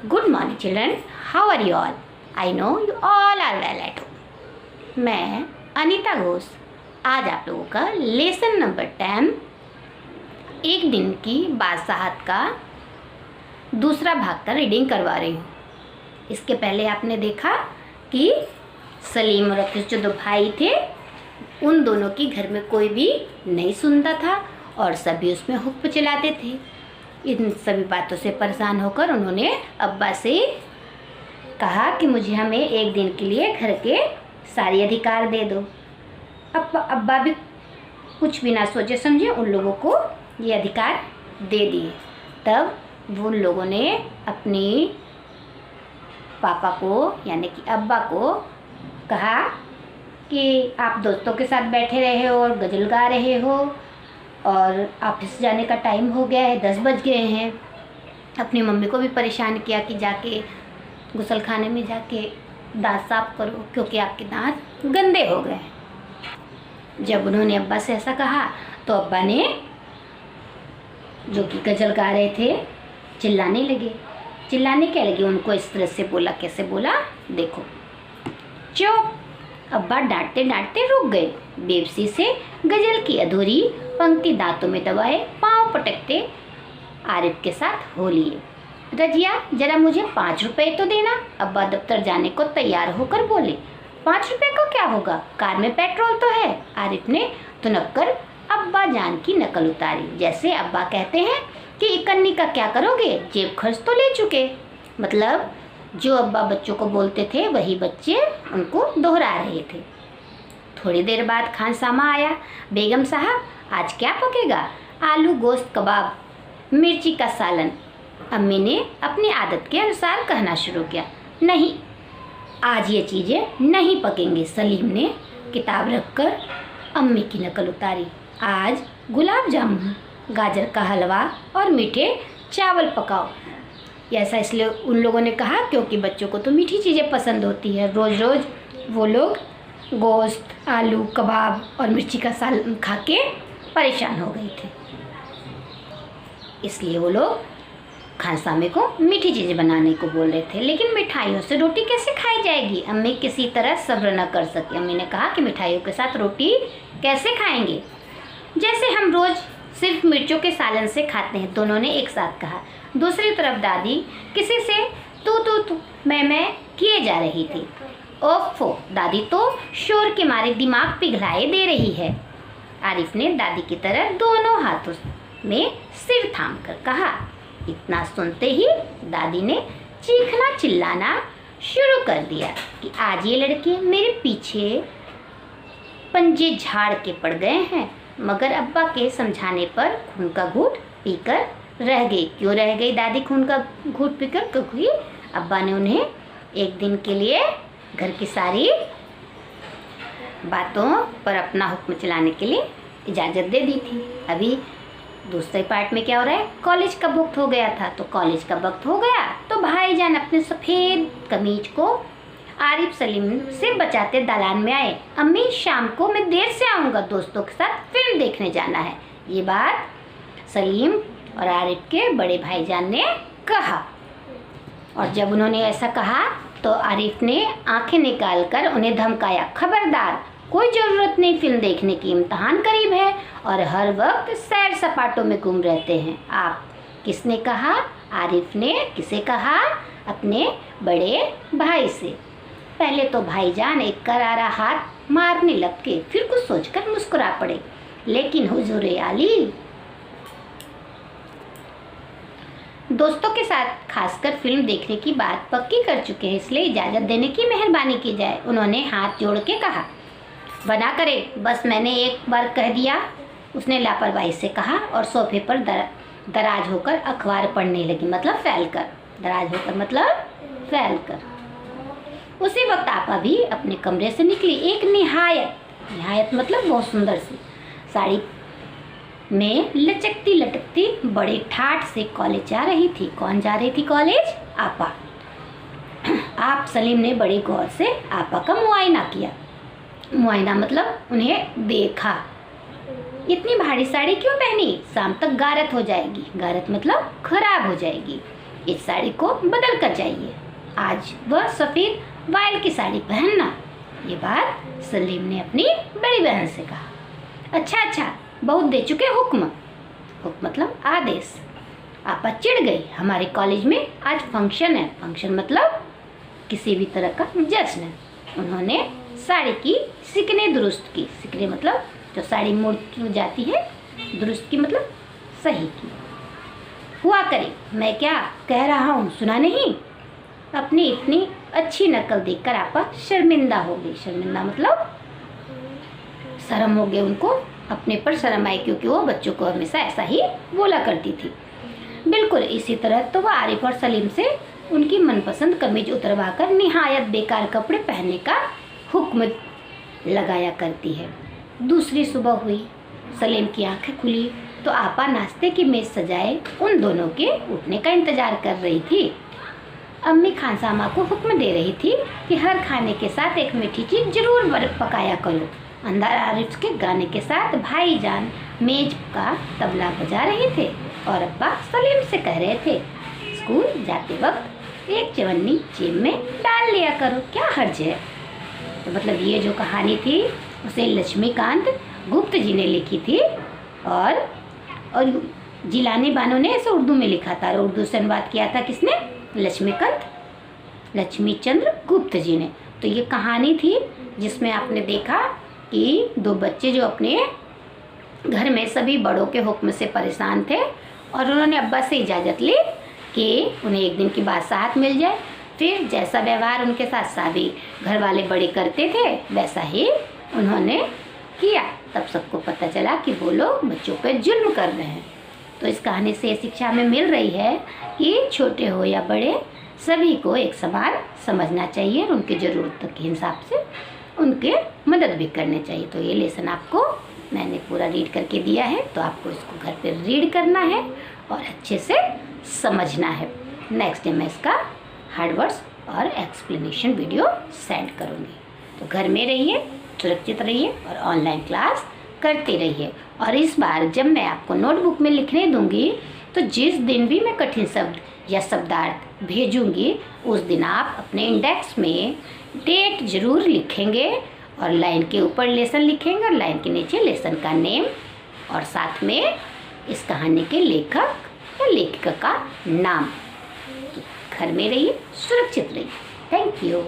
Good morning children, how are you all? I know you all are well at home. मैं अनीता घोष आज आप लोगों का लेसन नंबर 10 एक दिन की बादशाहत का दूसरा भाग का रीडिंग करवा रही हूँ। इसके पहले आपने देखा कि सलीम और अफीस जो दो भाई थे उन दोनों की घर में कोई भी नहीं सुनता था और सभी उसमें हुक्म चलाते थे। इन सभी बातों से परेशान होकर उन्होंने अब्बा से कहा कि मुझे हमें एक दिन के लिए घर के सारे अधिकार दे दो। अब्बा भी कुछ भी ना सोचे समझे उन लोगों को ये अधिकार दे दिए। तब वो उन लोगों ने अपनी पापा को यानी कि अब्बा को कहा कि आप दोस्तों के साथ बैठे रहे हो और गज़ल गा रहे हो और ऑफिस जाने का टाइम हो गया है, 10 बज गए हैं। अपनी मम्मी को भी परेशान किया कि जाके गुसल खाने में जाके दांत साफ करो क्योंकि आपके दांत गंदे हो गए हैं। जब उन्होंने अब्बा से ऐसा कहा तो अब्बा ने जो कि गज़ल गा रहे थे चिल्लाने लगे। चिल्लाने क्या लगे उनको इस तरह से बोला, कैसे बोला देखो। चुप! अब्बा डांटते डांटते रुक गए। बेबसी से गज़ल की अधूरी पंक्ति दांतों में दबाए पाँव पटकते आरिफ के साथ हो लिए। रजिया जरा मुझे 5 रुपए तो देना। अब्बा दफ्तर जाने को तैयार होकर बोले। 5 रुपए को क्या होगा, कार में पेट्रोल तो है। आरिफ ने तुनक कर अब्बा जान की नकल उतारी। जैसे अब्बा कहते हैं कि इकन्नी का क्या करोगे, जेब खर्च तो ले चुके। मतलब जो अब्बा बच्चों को बोलते थे वही बच्चे उनको दोहरा रहे थे। थोड़ी देर बाद खानसामा आया। बेगम साहब आज क्या पकेगा? आलू गोश्त कबाब, मिर्ची का सालन। अम्मी ने अपनी आदत के अनुसार कहना शुरू किया। नहीं, आज ये चीज़ें नहीं पकेंगी। सलीम ने किताब रखकर अम्मी की नकल उतारी। आज गुलाब जामुन, गाजर का हलवा और मीठे चावल पकाओ। ऐसा इसलिए उन लोगों ने कहा क्योंकि बच्चों को तो मीठी चीज़ें पसंद होती है। रोज़ रोज़ वो लोग गोश्त, आलू कबाब और मिर्ची का सालन खा के परेशान हो गए थे। इसलिए वो लोग खानसामे को मीठी चीज़ें बनाने को बोल रहे थे। लेकिन मिठाइयों से रोटी कैसे खाई जाएगी? अम्मी किसी तरह सब्र न कर सकी। अम्मी ने कहा कि मिठाइयों के साथ रोटी कैसे खाएंगे, जैसे हम रोज़ सिर्फ मिर्चों के सालन से खाते हैं। दोनों ने एक साथ कहा। दूसरी तरफ दादी किसी से तू मैं किए जा रही थी। ओफो, दादी तो शोर के मारे दिमाग पिघलाए दे रही है। आरिफ ने दादी की तरह दोनों हाथों में सिर थाम कर कहा। इतना सुनते ही दादी ने चीखना चिल्लाना शुरू कर दिया कि आज ये लड़के मेरे पीछे पंजे झाड़ के पड़ गए हैं। मगर अब्बा के समझाने पर खून का घूंट पीकर रह गई। क्यों रह गई दादी खून का घूंट पीकर? क्योंकि अब्बा ने उन्हें एक दिन के लिए घर की सारी बातों पर अपना हुक्म चलाने के लिए इजाज़त दे दी थी। अभी दूसरे पार्ट में क्या हो रहा है, कॉलेज का वक्त हो गया था। तो कॉलेज का वक्त हो गया तो भाईजान अपने सफ़ेद कमीज को आरिफ सलीम से बचाते दालान में आए। अम्मी शाम को मैं देर से आऊँगा, दोस्तों के साथ फिल्म देखने जाना है। ये बात सलीम और आरिफ के बड़े भाईजान ने कहा। और जब उन्होंने ऐसा कहा तो आरिफ ने आंखें निकालकर उन्हें धमकाया। खबरदार, कोई ज़रूरत नहीं फिल्म देखने की, इम्तहान करीब है और हर वक्त सैर सपाटों में गुम रहते हैं आप। किसने कहा? आरिफ ने। किसे कहा? अपने बड़े भाई से। पहले तो भाईजान एक करारा हाथ मारने लगे, फिर कुछ सोचकर मुस्कुरा पड़े। लेकिन हुजूर आली दोस्तों के साथ खासकर फिल्म देखने की बात पक्की कर चुके हैं, इसलिए इजाज़त देने की मेहरबानी की जाए। उन्होंने हाथ जोड़ के कहा। बना करे, बस मैंने एक बार कह दिया, उसने लापरवाही से कहा और सोफे पर दराज होकर अखबार पढ़ने लगी। मतलब फैल कर, दराज होकर मतलब फैल कर। उसी वक्त आपा भी अपने कमरे से निकली। एक निहायत मतलब बहुत सुंदर सी साड़ी में लचकती लटकती बड़े ठाठ से कॉलेज जा रही थी। कौन जा रही थी कॉलेज? आपा। आप सलीम ने बड़े गौर से आपा का मुआयना किया। मुआयना मतलब उन्हें देखा। इतनी भारी साड़ी क्यों पहनी? शाम तक गारत हो जाएगी। गारत मतलब खराब हो जाएगी। इस साड़ी को बदल कर जाइए, आज वह सफ़ेद वायल की साड़ी पहनना। ये बात सलीम ने अपनी बड़ी बहन से कहा। अच्छा, बहुत दे चुके हुक्म। हुक्म मतलब आदेश। आपा चिढ़ गई। हमारे कॉलेज में आज फंक्शन है। फंक्शन मतलब किसी भी तरह का जश्न। उन्होंने साड़ी की सिकने दुरुस्त की। सिकने मतलब जो साड़ी मुड़ जाती है, दुरुस्त की मतलब सही की। हुआ करे, मैं क्या कह रहा हूँ सुना नहीं? अपनी इतनी अच्छी नकल देखकर आपा शर्मिंदा हो गई। शर्मिंदा मतलब शर्म हो गई उनको, अपने पर शर्म आई, क्योंकि वो बच्चों को हमेशा ऐसा ही बोला करती थी। बिल्कुल इसी तरह तो वह आरिफ और सलीम से उनकी मनपसंद कमीज उतरवाकर निहायत बेकार कपड़े पहनने का हुक्म लगाया करती है। दूसरी सुबह हुई, सलीम की आंखें खुली तो आपा नाश्ते की मेज सजाए उन दोनों के उठने का इंतजार कर रही थी। अम्मी खानसामा को हुक्म दे रही थी कि हर खाने के साथ एक मीठी चीज़ जरूर पकाया करो। अंदर आरिफ के गाने के साथ भाईजान मेज का तबला बजा रहे थे और अब्बा सलीम से कह रहे थे, स्कूल जाते वक्त एक चवन्नी जेब में डाल लिया करो, क्या हर्ज है। तो मतलब ये जो कहानी थी उसे लक्ष्मीकांत गुप्त जी ने लिखी थी और जिलानी बानो ने इसे उर्दू में लिखा था और उर्दू से अनुवाद किया था किसने? लक्ष्मीचंद्र गुप्त जी ने। तो ये कहानी थी जिसमें आपने देखा कि दो बच्चे जो अपने घर में सभी बड़ों के हुक्म से परेशान थे और उन्होंने अब्बा से इजाज़त ली कि उन्हें एक दिन की बादशाहत मिल जाए। फिर जैसा व्यवहार उनके साथ सभी घर वाले बड़े करते थे वैसा ही उन्होंने किया। तब सबको पता चला कि वो लोग बच्चों पर जुल्म कर रहे हैं। तो इस कहानी से शिक्षा हमें मिल रही है कि छोटे हो या बड़े सभी को एक समान समझना चाहिए और उनकी ज़रूरत के हिसाब से उनके मदद भी करनी चाहिए। तो ये लेसन आपको मैंने पूरा रीड करके दिया है, तो आपको इसको घर पे रीड करना है और अच्छे से समझना है। नेक्स्ट डे मैं इसका हार्ड वर्ड्स और एक्सप्लेनेशन वीडियो सेंड करूँगी। तो घर में रहिए, सुरक्षित रहिए और ऑनलाइन क्लास करते रहिए। और इस बार जब मैं आपको नोटबुक में लिखने दूंगी तो जिस दिन भी मैं कठिन शब्द या शब्दार्थ भेजूंगी उस दिन आप अपने इंडेक्स में डेट जरूर लिखेंगे और लाइन के ऊपर लेसन लिखेंगे और लाइन के नीचे लेसन का नेम और साथ में इस कहानी के लेखक या लेखिका का नाम। तो घर में रहिए, सुरक्षित रहिए। Thank you.